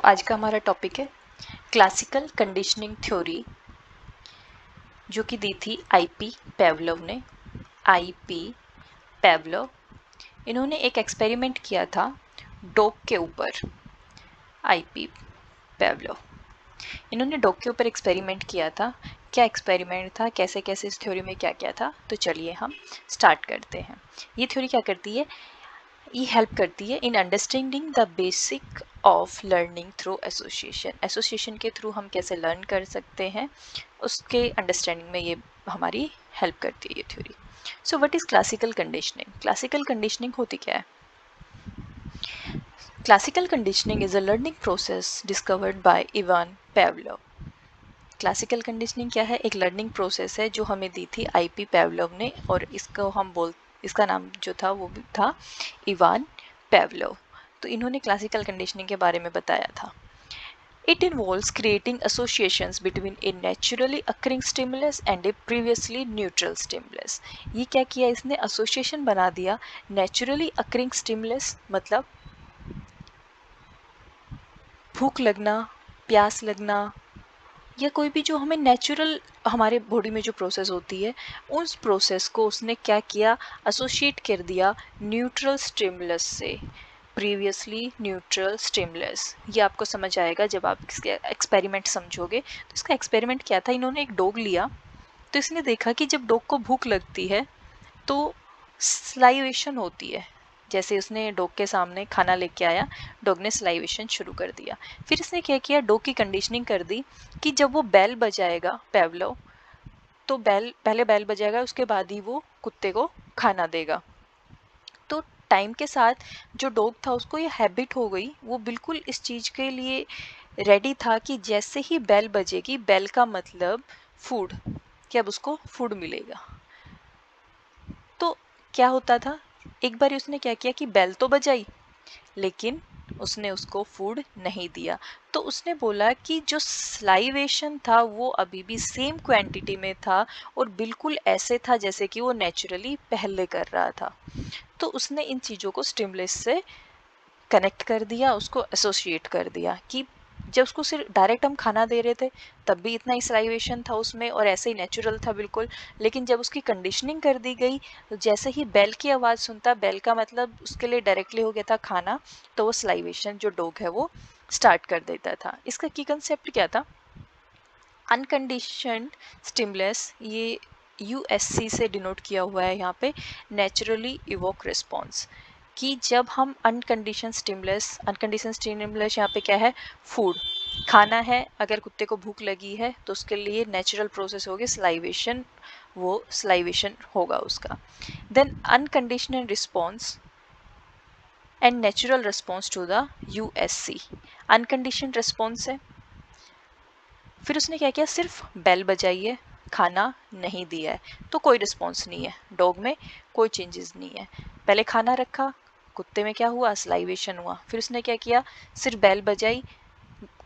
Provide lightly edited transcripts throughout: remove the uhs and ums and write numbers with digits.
आज का हमारा टॉपिक है क्लासिकल कंडीशनिंग थ्योरी, जो कि दी थी आईपी पेवलोव ने। आईपी पेवलोव, इन्होंने एक एक्सपेरिमेंट किया था डॉग के ऊपर। आईपी पेवलोव, इन्होंने डॉग के ऊपर एक्सपेरिमेंट किया था। क्या एक्सपेरिमेंट था, कैसे कैसे इस थ्योरी में क्या क्या था, तो चलिए हम स्टार्ट करते हैं। ये थ्योरी क्या करती है, ये हेल्प करती है in understanding the basic of learning through association. Association के थ्रू हम कैसे लर्न कर सकते हैं, उसके अंडरस्टैंडिंग में ये हमारी हेल्प करती है ये theory. So what is classical conditioning? Classical conditioning होती क्या है? Classical conditioning is a learning process discovered by Ivan Pavlov. Classical conditioning क्या है? एक लर्निंग प्रोसेस है जो हमें दी थी आईपी पेवलोव ने, और इसका नाम जो था वो भी था इवान पेवलोव। तो इन्होंने क्लासिकल कंडीशनिंग के बारे में बताया था। It involves creating associations between a naturally occurring stimulus and a previously neutral stimulus. ये क्या किया इसने? एसोसिएशन बना दिया नेचुरली अकरिंग स्टिमुलस, मतलब भूख लगना, प्यास लगना, या कोई भी जो हमें नेचुरल हमारे बॉडी में जो प्रोसेस होती है, उस प्रोसेस को उसने क्या किया? एसोशिएट कर दिया न्यूट्रल स्टिमुलस से, प्रीवियसली न्यूट्रल स्टिमुलस। ये आपको समझ आएगा जब आप इसके एक्सपेरिमेंट समझोगे। तो इसका एक्सपेरिमेंट क्या था, इन्होंने एक डॉग लिया, तो इसने देखा कि जब डॉग को भूख लगती है तो स्लाइवेशन होती है। जैसे उसने डॉग के सामने खाना लेके आया, डॉग ने स्लाइवेशन शुरू कर दिया। फिर इसने क्या किया, डॉग की कंडीशनिंग कर दी कि जब वो बेल बजाएगा पेवलोव, तो पहले बेल बजाएगा, उसके बाद ही वो कुत्ते को खाना देगा। तो टाइम के साथ जो डॉग था उसको ये हैबिट हो गई, वो बिल्कुल इस चीज़ के लिए रेडी था कि जैसे ही बेल बजेगी, बेल का मतलब फूड, कि अब उसको फूड मिलेगा। तो क्या होता था, एक बार उसने क्या किया कि बेल तो बजाई, लेकिन उसने उसको फूड नहीं दिया। तो उसने बोला कि जो स्लाइवेशन था वो अभी भी सेम क्वांटिटी में था, और बिल्कुल ऐसे था जैसे कि वो नेचुरली पहले कर रहा था। तो उसने इन चीज़ों को स्टिमुलस से कनेक्ट कर दिया, उसको एसोसिएट कर दिया कि जब उसको सिर्फ डायरेक्ट हम खाना दे रहे थे तब भी इतना ही स्लाइवेशन था उसमें, और ऐसे ही नेचुरल था बिल्कुल। लेकिन जब उसकी कंडीशनिंग कर दी गई, तो जैसे ही बेल की आवाज़ सुनता, बेल का मतलब उसके लिए डायरेक्टली हो गया था खाना, तो वो स्लाइवेशन जो डॉग है वो स्टार्ट कर देता था। इसका की कंसेप्ट क्या था? अनकंडीशनड स्टिमुलस, ये यूएससी से डिनोट किया हुआ है यहाँ पे, नेचुरली इवोक रिस्पॉन्स। कि जब हम अनकंडीशन स्टिमुलस यहाँ पे क्या है? फूड, खाना है। अगर कुत्ते को भूख लगी है तो उसके लिए नेचुरल प्रोसेस होगी स्लाइवेशन, वो स्लाइवेशन होगा उसका। Then unconditional response and natural response to the USC. Unconditioned response है, फिर उसने क्या किया, सिर्फ बेल बजाई है, खाना नहीं दिया है, तो कोई रिस्पॉन्स नहीं है, डॉग में कोई चेंजेस नहीं है। पहले खाना रखा, कुत्ते में क्या हुआ? स्लाइवेशन हुआ। फिर उसने क्या किया, सिर्फ बेल बजाई,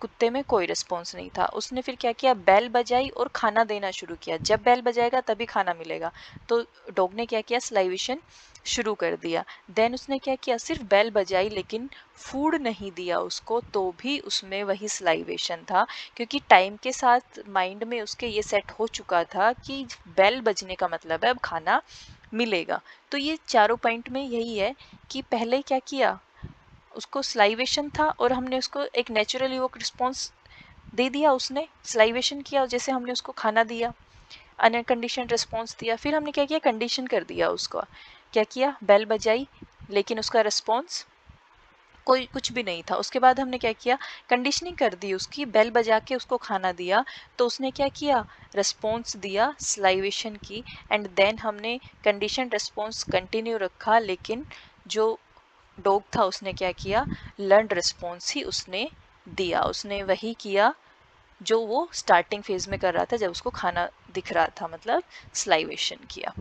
कुत्ते में कोई रिस्पॉन्स नहीं था। उसने फिर क्या किया, बेल बजाई और खाना देना शुरू किया। जब बेल बजाएगा तभी खाना मिलेगा, तो डॉग ने क्या किया, स्लाइवेशन शुरू कर दिया। देन उसने क्या किया, सिर्फ बेल बजाई लेकिन फूड नहीं दिया उसको, तो भी उसमें वही स्लाइवेशन था, क्योंकि टाइम के साथ माइंड में उसके ये सेट हो चुका था कि बेल बजने का मतलब है अब खाना मिलेगा। तो ये चारों पॉइंट में यही है कि पहले क्या किया, उसको स्लाइवेशन था और हमने उसको एक नेचुरली वो रिस्पॉन्स दे दिया, उसने स्लाइवेशन किया जैसे हमने उसको खाना दिया, अनकंडीशन रिस्पॉन्स दिया। फिर हमने क्या किया, कंडीशन कर दिया उसको, क्या किया, बेल बजाई लेकिन उसका रिस्पॉन्स कोई कुछ भी नहीं था। उसके बाद हमने क्या किया, कंडीशनिंग कर दी उसकी, बेल बजा के उसको खाना दिया, तो उसने क्या किया, रिस्पॉन्स दिया स्लाइवेशन की। एंड देन हमने कंडीशन रिस्पॉन्स कंटिन्यू रखा, लेकिन जो डॉग था उसने क्या किया, लर्न रिस्पॉन्स ही उसने दिया, उसने वही किया जो वो स्टार्टिंग फेज में कर रहा था जब उसको खाना दिख रहा था, मतलब स्लाइवेशन किया।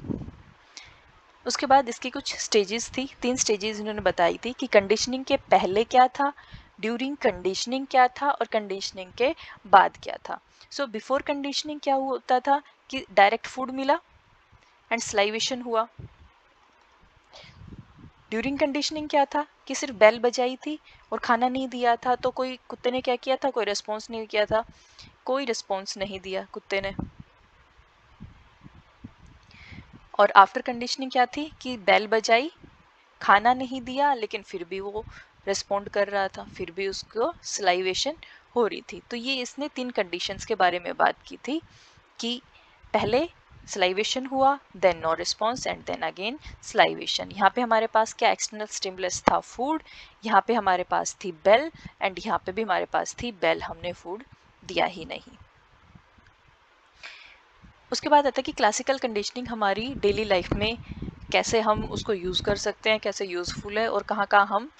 उसके बाद इसकी कुछ स्टेजेस थी, 3 स्टेजेस इन्होंने बताई थी कि कंडीशनिंग के पहले क्या था, ड्यूरिंग कंडीशनिंग क्या था, और कंडीशनिंग के बाद क्या था। सो बिफोर कंडीशनिंग क्या होता था कि डायरेक्ट फूड मिला एंड स्लाइवेशन हुआ। ड्यूरिंग कंडीशनिंग क्या था कि सिर्फ बेल बजाई थी और खाना नहीं दिया था, तो कोई कुत्ते ने क्या किया था, कोई रिस्पॉन्स नहीं किया था, कोई रिस्पॉन्स नहीं दिया कुत्ते ने। और आफ्टर कंडीशनिंग क्या थी कि बेल बजाई, खाना नहीं दिया, लेकिन फिर भी वो रिस्पॉन्ड कर रहा था, फिर भी उसको सलाइवेशन हो रही थी। तो ये इसने 3 कंडीशंस के बारे में बात की थी कि पहले सलाइवेशन हुआ, then no response and then again salivation. यहाँ पे हमारे पास क्या एक्सटर्नल स्टिमुलस था, फूड, यहाँ पे हमारे पास थी बेल, एंड यहाँ पे भी हमारे पास थी बेल, हमने फूड दिया ही नहीं। उसके बाद आता है कि क्लासिकल कंडीशनिंग हमारी डेली लाइफ में कैसे हम उसको यूज़ कर सकते हैं, कैसे यूज़फुल है और कहाँ कहाँ हम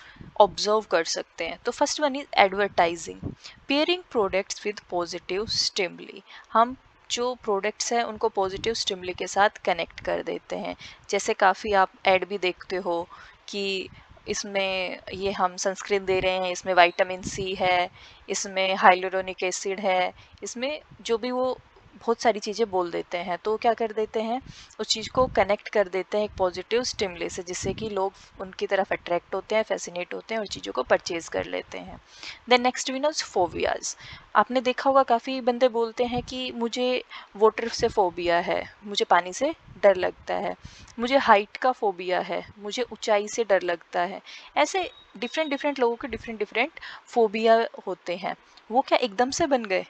ऑब्जर्व कर सकते हैं। तो first one is advertising, pairing products with positive stimuli. हम जो प्रोडक्ट्स हैं उनको पॉजिटिव स्टिमुली के साथ कनेक्ट कर देते हैं। जैसे काफ़ी आप ऐड भी देखते हो कि इसमें ये हम सनस्क्रीन दे रहे हैं, इसमें विटामिन सी है, इसमें हाइलुरोनिक एसिड है, इसमें जो भी वो बहुत सारी चीज़ें बोल देते हैं। तो क्या कर देते हैं, उस चीज़ को कनेक्ट कर देते हैं एक पॉजिटिव स्टिमुली से, जिससे कि लोग उनकी तरफ अट्रैक्ट होते हैं, फैसिनेट होते हैं और चीज़ों को परचेज कर लेते हैं। Then next one is phobias. आपने देखा होगा काफ़ी बंदे बोलते हैं कि मुझे वाटर से फोबिया है, मुझे पानी से डर लगता है, मुझे हाइट का फोबिया है, मुझे ऊंचाई से डर लगता है। ऐसे डिफरेंट डिफरेंट लोगों के डिफरेंट डिफरेंट फोबिया होते हैं। वो क्या एकदम से बन गए?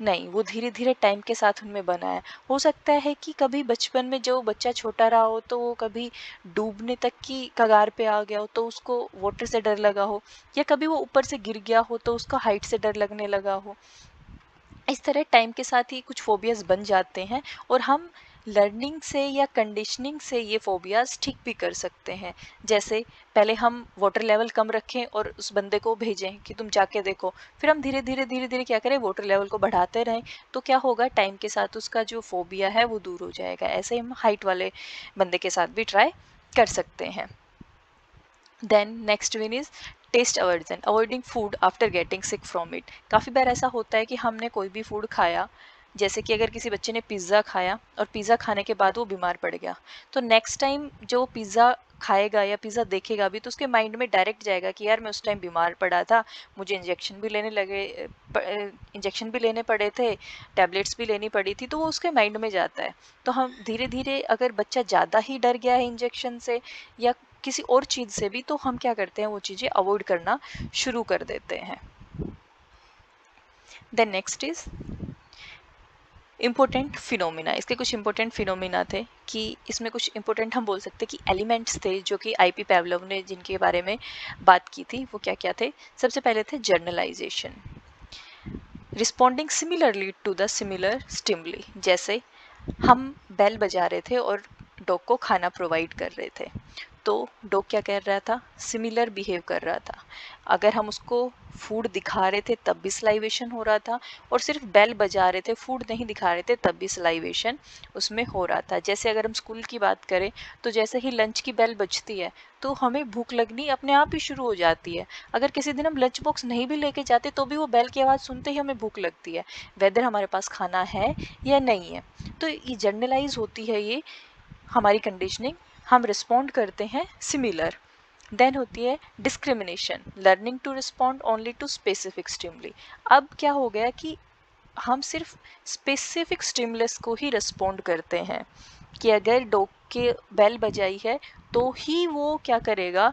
नहीं, वो धीरे धीरे टाइम के साथ उनमें बना है। हो सकता है कि कभी बचपन में जो बच्चा छोटा रहा हो तो वो कभी डूबने तक की कगार पे आ गया हो तो उसको वाटर से डर लगा हो, या कभी वो ऊपर से गिर गया हो तो उसको हाइट से डर लगने लगा हो। इस तरह टाइम के साथ ही कुछ फोबियाज बन जाते हैं और हम लर्निंग से या कंडीशनिंग से ये फोबियाज ठीक भी कर सकते हैं। जैसे पहले हम वाटर लेवल कम रखें और उस बंदे को भेजें कि तुम जाके देखो, फिर हम धीरे धीरे धीरे धीरे क्या करें, वाटर लेवल को बढ़ाते रहें, तो क्या होगा, टाइम के साथ उसका जो फोबिया है वो दूर हो जाएगा। ऐसे हम हाइट वाले बंदे के साथ भी ट्राई कर सकते हैं। Then next one is taste aversion, avoiding food after getting sick from it. काफ़ी बार ऐसा होता है कि हमने कोई भी फूड खाया, जैसे कि अगर किसी बच्चे ने पिज़्ज़ा खाया और पिज़्ज़ा खाने के बाद वो बीमार पड़ गया, तो नेक्स्ट टाइम जो पिज़्ज़ा खाएगा या पिज़्ज़ा देखेगा भी तो उसके माइंड में डायरेक्ट जाएगा कि यार मैं उस टाइम बीमार पड़ा था, मुझे इंजेक्शन भी लेने पड़े थे, टैबलेट्स भी लेनी पड़ी थी, तो वो उसके माइंड में जाता है। तो हम धीरे धीरे, अगर बच्चा ज़्यादा ही डर गया है इंजेक्शन से या किसी और चीज़ से भी, तो हम क्या करते हैं, वो चीज़ें अवॉइड करना शुरू कर देते हैं। Then next is important phenomena. इसके कुछ इम्पोर्टेंट फिनोमिना थे कि इसमें कुछ इम्पोर्टेंट हम बोल सकते हैं कि एलिमेंट्स थे जो कि आईपी पैवलोव ने जिनके बारे में बात की थी, वो क्या क्या थे। सबसे पहले थे generalization, responding similarly to the similar stimuli. जैसे हम बेल बजा रहे थे और डॉग को खाना प्रोवाइड कर रहे थे, तो डॉग क्या कर रहा था, सिमिलर बिहेव कर रहा था। अगर हम उसको फूड दिखा रहे थे तब भी सलाइवेशन हो रहा था, और सिर्फ बेल बजा रहे थे, फूड नहीं दिखा रहे थे, तब भी सलाइवेशन उसमें हो रहा था। जैसे अगर हम स्कूल की बात करें तो जैसे ही लंच की बेल बजती है तो हमें भूख लगनी अपने आप ही शुरू हो जाती है। अगर किसी दिन हम लंच बॉक्स नहीं भी लेके जाते तो भी वो बेल की आवाज़ सुनते ही हमें भूख लगती है, वेदर हमारे पास खाना है या नहीं है। तो ये जनरलाइज होती है ये हमारी कंडीशनिंग, हम रिस्पॉन्ड करते हैं सिमिलर। देन होती है discrimination, learning to respond only to specific stimuli. अब क्या हो गया कि हम सिर्फ स्पेसिफिक स्टिमुलस को ही रिस्पॉन्ड करते हैं, कि अगर डॉग के बेल बजाई है तो ही वो क्या करेगा,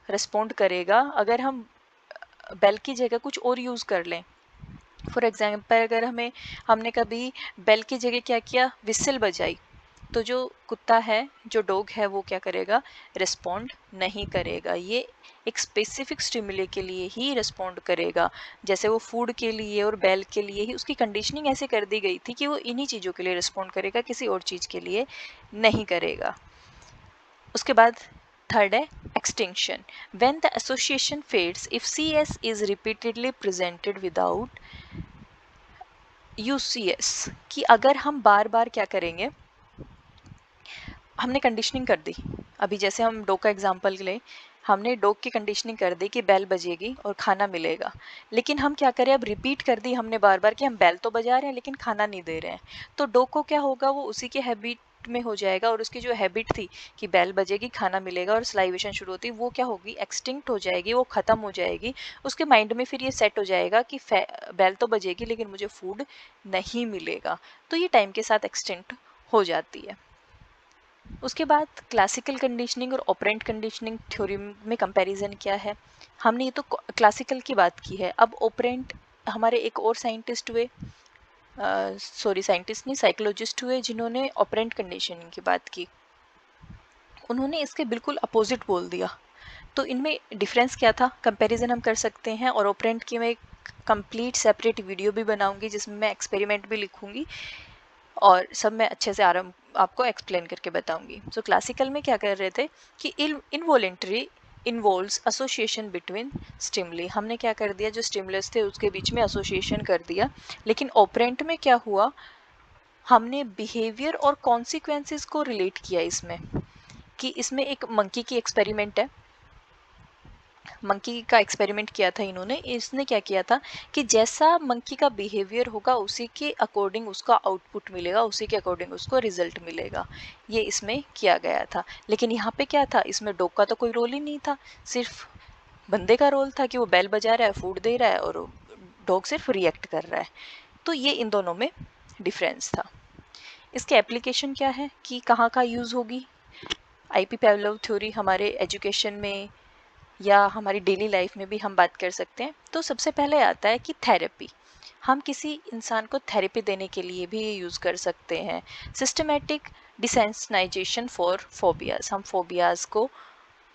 रिस्पॉन्ड करेगा। अगर हम बेल की जगह कुछ और यूज़ कर लें, फॉर एग्जाम्पल अगर हमने कभी बेल की जगह क्या किया, विसल बजाई, तो जो कुत्ता है, जो डॉग है, वो क्या करेगा, रिस्पॉन्ड नहीं करेगा। ये एक स्पेसिफिक स्टिमुली के लिए ही रिस्पॉन्ड करेगा। जैसे वो फूड के लिए और बेल के लिए ही उसकी कंडीशनिंग ऐसे कर दी गई थी कि वो इन्हीं चीज़ों के लिए रिस्पॉन्ड करेगा, किसी और चीज़ के लिए नहीं करेगा। उसके बाद थर्ड है extinction, when the association fades if C S is repeatedly presented without UCS. कि अगर हम बार बार क्या करेंगे, हमने कंडीशनिंग कर दी, अभी जैसे हम डॉग का एग्जांपल लें, हमने डॉग की कंडीशनिंग कर दी कि बेल बजेगी और खाना मिलेगा, लेकिन हम क्या करें, अब रिपीट कर दी हमने बार बार कि हम बेल तो बजा रहे हैं लेकिन खाना नहीं दे रहे हैं, तो डॉग को क्या होगा, वो उसी के हैबिट में हो जाएगा और उसकी जो हैबिट थी कि बेल बजेगी खाना मिलेगा और स्लाइवेशन शुरू होती, वो क्या होगी, एक्सटिंक्ट हो जाएगी, वो ख़त्म हो जाएगी। उसके माइंड में फिर ये सेट हो जाएगा कि बेल तो बजेगी लेकिन मुझे फूड नहीं मिलेगा। तो ये टाइम के साथ एक्सटिंक्ट हो जाती है। उसके बाद क्लासिकल कंडीशनिंग और ऑपरेंट कंडीशनिंग थ्योरी में कंपैरिजन क्या है। हमने ये तो क्लासिकल की बात की है। अब ऑपरेंट हमारे एक और साइंटिस्ट हुए, सॉरी साइंटिस्ट नहीं, साइकोलॉजिस्ट हुए, जिन्होंने ऑपरेंट कंडीशनिंग की बात की। उन्होंने इसके बिल्कुल अपोजिट बोल दिया। तो इनमें डिफरेंस क्या था, कंपैरिजन हम कर सकते हैं। और ऑपरेंट की मैं एक कंप्लीट सेपरेट वीडियो भी बनाऊंगी जिसमें मैं एक्सपेरिमेंट भी लिखूंगी और सब मैं अच्छे से आराम आपको एक्सप्लेन करके बताऊंगी। सो क्लासिकल में क्या कर रहे थे कि involuntary involves association between stimuli. हमने क्या कर दिया, जो स्टिमुलस थे उसके बीच में एसोसिएशन कर दिया। लेकिन ऑपरेंट में क्या हुआ, हमने बिहेवियर और कॉन्सिक्वेंसेस को रिलेट किया इसमें। कि इसमें एक मंकी की एक्सपेरिमेंट है, मंकी का एक्सपेरिमेंट किया था इन्होंने। इसने क्या किया था कि जैसा मंकी का बिहेवियर होगा उसी के अकॉर्डिंग उसका आउटपुट मिलेगा, उसी के अकॉर्डिंग उसको रिजल्ट मिलेगा, ये इसमें किया गया था। लेकिन यहाँ पे क्या था, इसमें डॉग का तो कोई रोल ही नहीं था, सिर्फ बंदे का रोल था कि वो बेल बजा रहा है, फूड दे रहा है और डॉग सिर्फ रिएक्ट कर रहा है। तो ये इन दोनों में डिफरेंस था। इसके एप्लीकेशन क्या है कि कहाँ का यूज़ होगी। आईपी पावलोव थ्योरी हमारे एजुकेशन में या हमारी डेली लाइफ में भी हम बात कर सकते हैं। तो सबसे पहले आता है कि थेरेपी। हम किसी इंसान को थेरेपी देने के लिए भी ये यूज़ कर सकते हैं। सिस्टमेटिक डिसेंसिटाइजेशन फॉर फोबियाज, हम फोबियाज को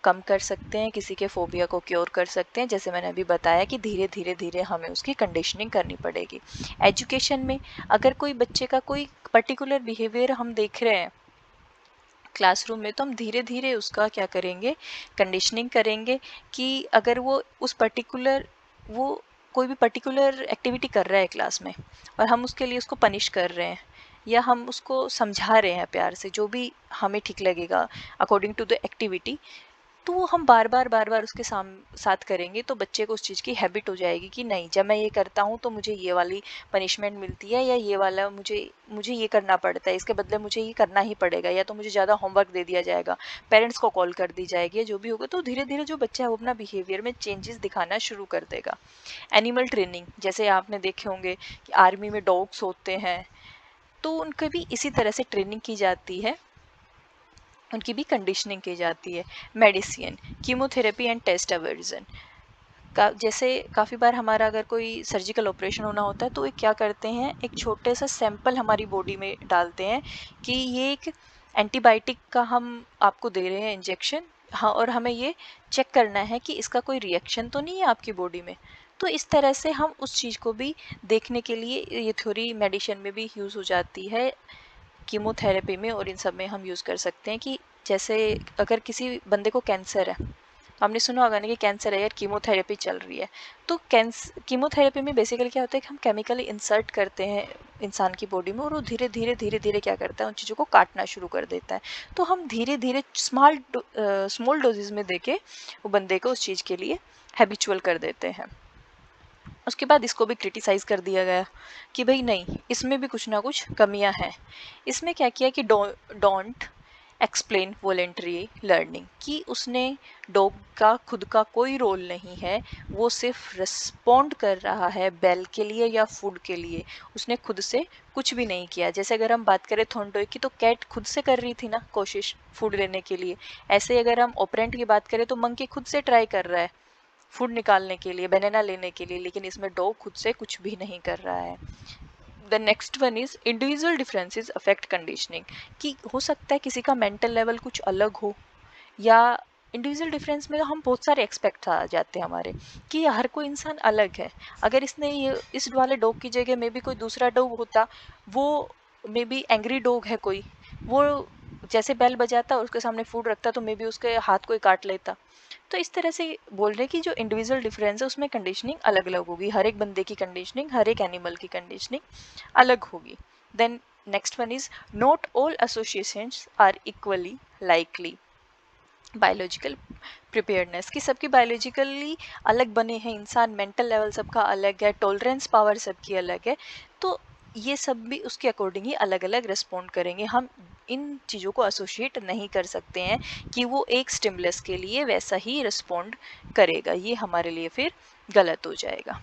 कम कर सकते हैं, किसी के फोबिया को क्योर कर सकते हैं। जैसे मैंने अभी बताया कि धीरे धीरे धीरे हमें उसकी कंडीशनिंग करनी पड़ेगी। एजुकेशन में अगर कोई बच्चे का कोई पर्टिकुलर बिहेवियर हम देख रहे हैं क्लासरूम में, तो हम धीरे धीरे उसका क्या करेंगे, कंडीशनिंग करेंगे। कि अगर वो उस पर्टिकुलर वो कोई भी पर्टिकुलर एक्टिविटी कर रहा है क्लास में और हम उसके लिए उसको पनिश कर रहे हैं या हम उसको समझा रहे हैं प्यार से, जो भी हमें ठीक लगेगा अकॉर्डिंग टू द एक्टिविटी, तो वो हम बार बार उसके साथ करेंगे तो बच्चे को उस चीज़ की हैबिट हो जाएगी कि नहीं, जब मैं ये करता हूँ तो मुझे ये वाली पनिशमेंट मिलती है या ये वाला मुझे मुझे ये करना पड़ता है, इसके बदले मुझे ये करना ही पड़ेगा, या तो मुझे ज़्यादा होमवर्क दे दिया जाएगा, पेरेंट्स को कॉल कर दी जाएगी, या जो भी होगा। तो धीरे धीरे जो बच्चा है वो अपना बिहेवियर में चेंजेस दिखाना शुरू कर देगा। एनिमल ट्रेनिंग, जैसे आपने देखे होंगे कि आर्मी में डॉग्स होते हैं, तो उनकी भी इसी तरह से ट्रेनिंग की जाती है, उनकी भी कंडीशनिंग की जाती है। Medicine, chemotherapy and taste aversion जैसे काफ़ी बार हमारा अगर कोई सर्जिकल ऑपरेशन होना होता है तो ये क्या करते हैं, एक छोटे सा सैंपल हमारी बॉडी में डालते हैं कि ये एक एंटीबायोटिक का हम आपको दे रहे हैं इंजेक्शन, हाँ, और हमें ये चेक करना है कि इसका कोई रिएक्शन तो नहीं है आपकी बॉडी में। तो इस तरह से हम उस चीज़ को भी देखने के लिए ये थ्योरी मेडिसिन में भी यूज़ हो जाती है, कीमोथेरेपी में और इन सब में हम यूज़ कर सकते हैं। कि जैसे अगर किसी बंदे को कैंसर है, हमने सुना होगा ना कि कैंसर है यार, कीमोथेरेपी चल रही है। तो कीमोथेरेपी में बेसिकली क्या होता है कि हम केमिकली इंसर्ट करते हैं इंसान की बॉडी में और वो धीरे धीरे क्या करता है, उन चीज़ों को काटना शुरू कर देता है। तो हम धीरे धीरे स्मॉल डोजेज में देके वो बंदे को उस चीज़ के लिए हैबिचुअल कर देते हैं। उसके बाद इसको भी क्रिटिसाइज़ कर दिया गया कि भाई नहीं, इसमें भी कुछ ना कुछ कमियां हैं। इसमें क्या किया कि डोंट एक्सप्लेन वॉलेंट्री लर्निंग, कि उसने डॉग का खुद का कोई रोल नहीं है, वो सिर्फ रिस्पॉन्ड कर रहा है बेल के लिए या फूड के लिए, उसने खुद से कुछ भी नहीं किया। जैसे अगर हम बात करें थॉर्नटॉय की, तो कैट खुद से कर रही थी ना कोशिश फूड लेने के लिए। ऐसे अगर हम ऑपरेंट की बात करें तो मंकी खुद से ट्राई कर रहा है फूड निकालने के लिए, बनाना लेने के लिए, लेकिन इसमें डॉग खुद से कुछ भी नहीं कर रहा है। The next one is individual differences affect conditioning, कि हो सकता है किसी का मेंटल लेवल कुछ अलग हो, या इंडिविजुअल डिफरेंस में हम बहुत सारे एक्सपेक्ट आ जाते हैं हमारे कि हर कोई इंसान अलग है। अगर इसने ये इस वाले डॉग की जगह में भी कोई दूसरा डॉग होता, वो मे बी एंग्री डॉग है कोई, वो जैसे बेल बजाता और उसके सामने फूड रखता तो मे बी उसके हाथ कोई काट लेता। तो इस तरह से बोल रहे कि जो इंडिविजुअल डिफरेंस है उसमें कंडीशनिंग अलग अलग होगी, हर एक बंदे की कंडीशनिंग, हर एक एनिमल की कंडीशनिंग अलग होगी। Then next one is not all associations are equally likely. Biological preparedness, कि सबकी बायोलॉजिकली अलग बने हैं इंसान, मेंटल लेवल सबका अलग है, टॉलरेंस पावर सबकी अलग है। तो ये सब भी उसके अकॉर्डिंग ही अलग अलग रिस्पॉन्ड करेंगे। हम इन चीज़ों को एसोशिएट नहीं कर सकते हैं कि वो एक स्टिमुलस के लिए वैसा ही रिस्पॉन्ड करेगा, ये हमारे लिए फिर गलत हो जाएगा।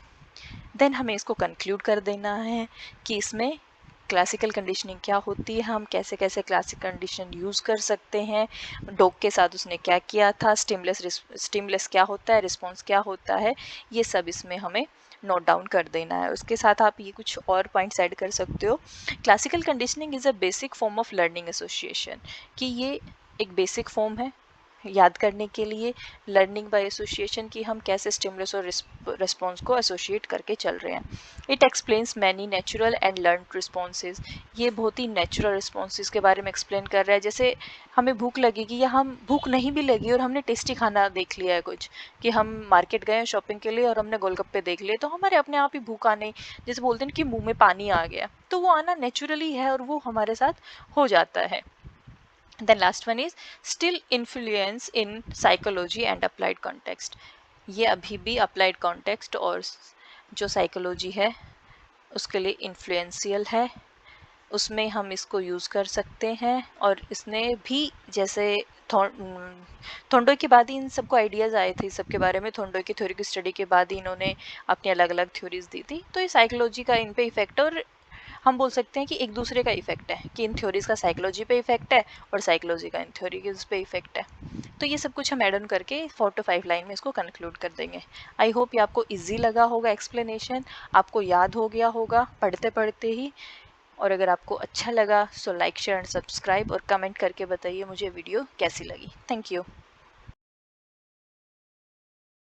देन हमें इसको कंक्लूड कर देना है कि इसमें क्लासिकल कंडीशनिंग क्या होती है, हम कैसे कैसे क्लासिकल कंडीशन यूज़ कर सकते हैं, डॉग के साथ उसने क्या किया था, स्टिमुलस क्या होता है, रिस्पॉन्स क्या होता है, ये सब इसमें हमें नोट डाउन कर देना है। उसके साथ आप ये कुछ और पॉइंट्स ऐड कर सकते हो। Classical conditioning is a basic form of learning association, कि ये एक बेसिक फॉर्म है याद करने के लिए लर्निंग बाय एसोसिएशन की हम कैसे स्टिमुलस और रिस्पॉन्स को एसोसिएट करके चल रहे हैं। It explains many natural and learn responses, ये बहुत ही नेचुरल रिस्पॉन्सेज के बारे में एक्सप्लेन कर रहा है। जैसे हमें भूख लगेगी या हम भूख नहीं भी लगी और हमने टेस्टी खाना देख लिया है कुछ, कि हम मार्केट गए शॉपिंग के लिए और हमने गोलगप्पे देख लिए, तो हमारे अपने आप ही भूख आने, जैसे बोलते हैं कि मुंह में पानी आ गया, तो वो आना नेचुरली है और वो हमारे साथ हो जाता है। Then last one is still influence in psychology and applied context. ये अभी भी applied context और जो psychology है उसके लिए influential है, उसमें हम इसको यूज़ कर सकते हैं। और इसने भी जैसे थोंडोई के बाद ही इन सबको आइडियाज़ आए थे सबके बारे में, थोंडोई की थ्योरी की स्टडी के बाद ही इन्होंने अपनी अलग अलग थ्योरीज दी थी। तो ये साइकोलॉजी का इन पे इफेक्ट है और हम बोल सकते हैं कि एक दूसरे का इफेक्ट है, कि इन थ्योरीज का साइकोलॉजी पे इफेक्ट है और साइकोलॉजी का इन थ्योरी के पे इफेक्ट है। तो ये सब कुछ हम एड ऑन करके 4 to 5 लाइन में इसको कंक्लूड कर देंगे। आई होप ये आपको इजी लगा होगा एक्सप्लेनेशन, आपको याद हो गया होगा पढ़ते पढ़ते ही। और अगर आपको अच्छा लगा so like share and subscribe और कमेंट करके बताइए मुझे वीडियो कैसी लगी। Thank you.